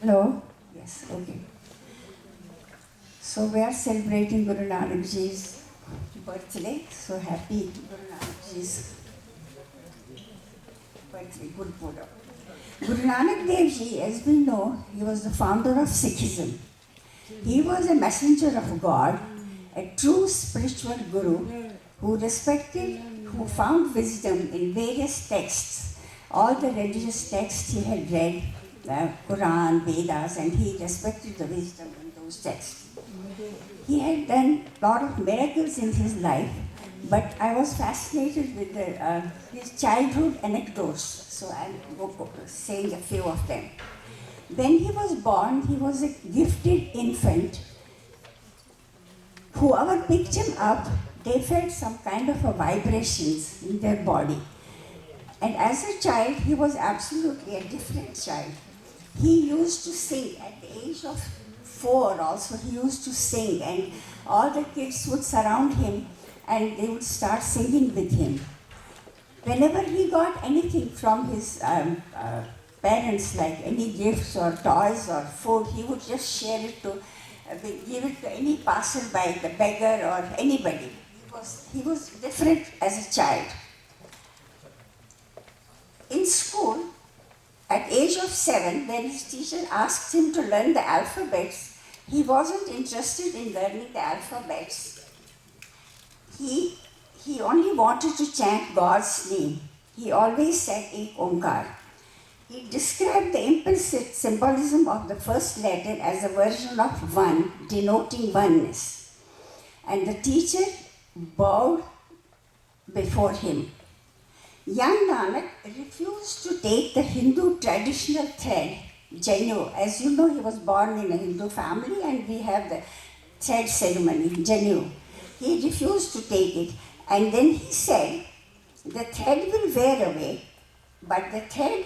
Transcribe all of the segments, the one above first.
Hello? Yes, okay. So we are celebrating Guru Nanak Ji's birthday. So happy Guru Nanak Ji's birthday, Guru Purnima. Guru Nanak Dev Ji, as we know, he was the founder of Sikhism. He was a messenger of God, a true spiritual guru who respected, who found wisdom in various texts. All the religious texts he had read, Quran, Vedas, and he respected the wisdom in those texts. He had done a lot of miracles in his life, but I was fascinated with his childhood anecdotes, so I'm saying a few of them. When he was born, he was a gifted infant. Whoever picked him up, they felt some kind of a vibrations in their body. And as a child, he was absolutely a different child. He used to sing at the age of 4 also, he used to sing, and all the kids would surround him and they would start singing with him. Whenever he got anything from his parents, like any gifts or toys or food, he would just share it to, give it to any passerby, the beggar or anybody. He was different as a child. In school, at age of 7, when his teacher asked him to learn the alphabets, he wasn't interested in learning the alphabets. He only wanted to chant God's name. He always said Ek Omkar. He described the implicit symbolism of the first letter as a version of one, denoting oneness. And the teacher bowed before him. Young Nanak refused to take the Hindu traditional thread, Janu. As you know, he was born in a Hindu family and we have the thread ceremony, Janu. He refused to take it, and then he said, the thread will wear away, but the thread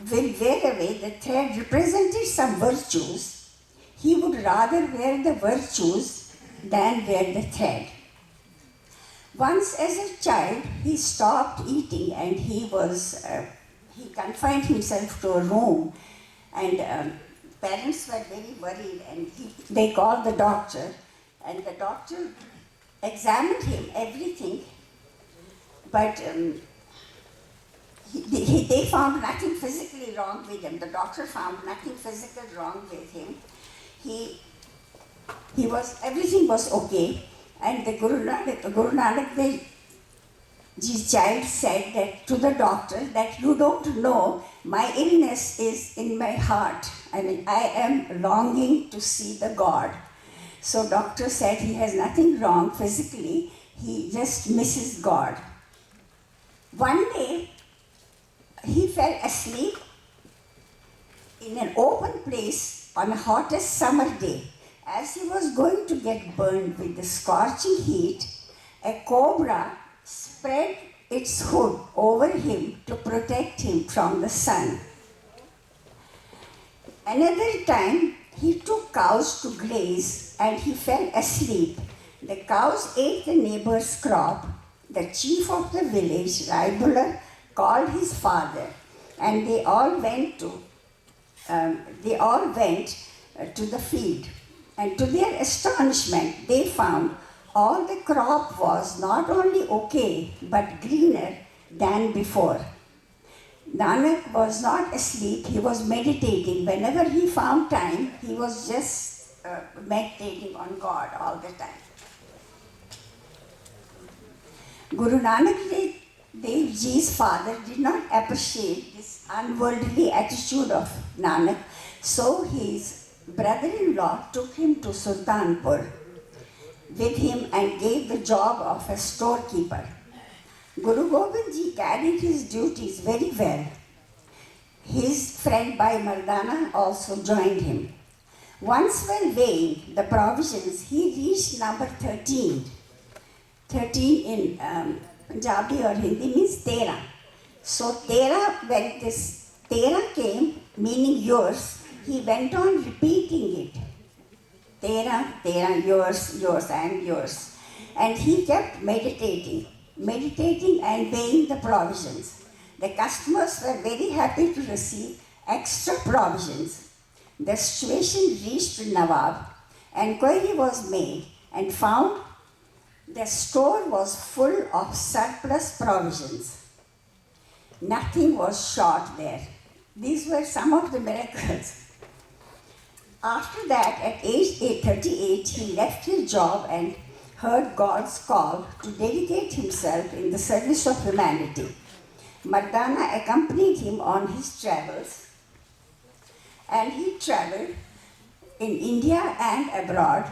will wear away. The thread represented some virtues. He would rather wear the virtues than wear the thread. Once as a child, he stopped eating and he confined himself to a room, and parents were very worried, and they called the doctor, and the doctor examined him, everything, but they found nothing physically wrong with him. The doctor found nothing physical wrong with him. Everything was okay. And the Guru Nanak Dev Ji's child said that to the doctor that you don't know, my illness is in my heart. I mean, I am longing to see the God. So doctor said he has nothing wrong physically, he just misses God. One day, he fell asleep in an open place on a hottest summer day. As he was going to get burned with the scorching heat, a cobra spread its hood over him to protect him from the sun. Another time, he took cows to graze and he fell asleep. The cows ate the neighbor's crop. The chief of the village, Raibullah, called his father, and they all went to the field. And to their astonishment, they found all the crop was not only okay, but greener than before. Nanak was not asleep, he was meditating. Whenever he found time, he was just meditating on God all the time. Guru Nanak Dev Ji's father did not appreciate this unworldly attitude of Nanak, so his brother-in-law took him to Sultanpur with him and gave the job of a storekeeper. Guru Gobind Ji carried his duties very well. His friend Bhai Mardana also joined him. Once while weighing the provisions, he reached number 13. 13 in Punjabi or Hindi means Tera. So Tera, when this Tera came, meaning yours, he went on repeating it. Tera, Tera, yours, yours, and yours. And he kept meditating and weighing the provisions. The customers were very happy to receive extra provisions. the situation reached Nawab. Enquiry was made and found the store was full of surplus provisions. Nothing was short there. These were some of the miracles. After that, at age 38, he left his job and heard God's call to dedicate himself in the service of humanity. Mardana accompanied him on his travels, and he traveled in India and abroad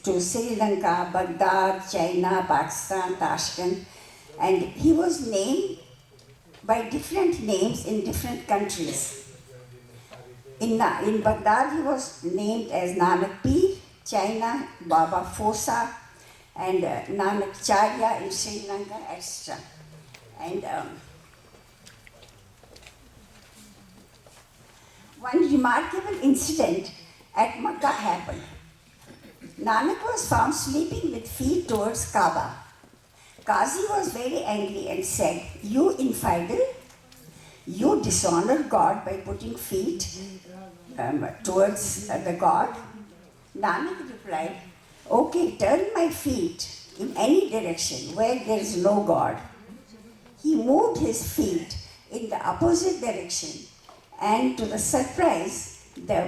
to Sri Lanka, Baghdad, China, Pakistan, Tashkent, and he was named by different names in different countries. In Baghdad, he was named as Nanak Pir, China, Baba Fosa, and Nanak Charya in Sri Lanka, etc. And one remarkable incident at Makkah happened. Nanak was found sleeping with feet towards Kaaba. Qazi was very angry and said, "You infidel, you dishonor God by putting feet towards the God." Nanak replied, "Okay, turn my feet in any direction where there is no God." He moved his feet in the opposite direction, and to the surprise, the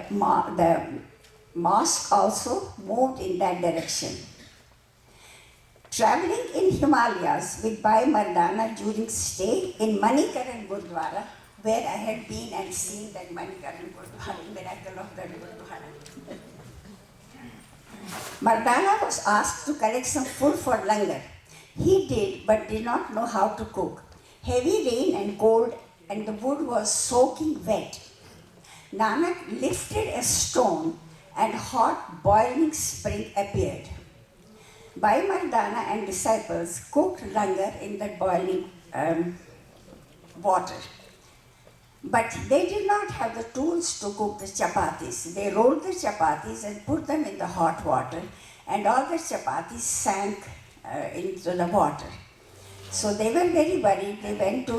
mosque also moved in that direction. Traveling in Himalayas with Bhai Mardana during stay in Manikaran Gurdwara, where I had been and seen that Manikaran Gurdwara, miracle of that Gurdwara. Mardana was asked to collect some food for langar. He did, but did not know how to cook. Heavy rain and cold, and the wood was soaking wet. Nanak lifted a stone, and hot boiling spring appeared. Bhai Mardana and disciples cooked langar in the boiling water. But they did not have the tools to cook the chapatis. They rolled the chapatis and put them in the hot water, and all the chapatis sank into the water. So they were very worried. They went to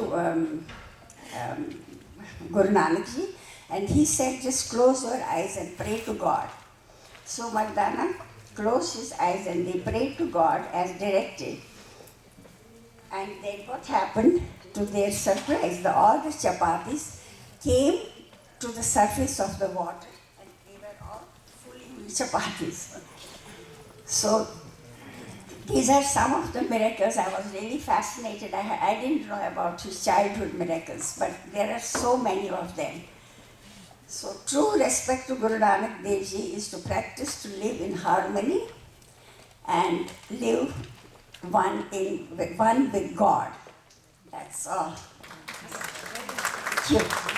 Guru Nanak Ji, and he said, "Just close your eyes and pray to God." So Mardana closed his eyes and they prayed to God as directed. And then what happened? To their surprise, all the chapatis came to the surface of the water, and they were all fully chapatis. So these are some of the miracles. I was really fascinated. I didn't know about his childhood miracles, but there are so many of them. So true respect to Guru Nanak Dev Ji is to practice to live in harmony and live one with God. That's all. Thank you.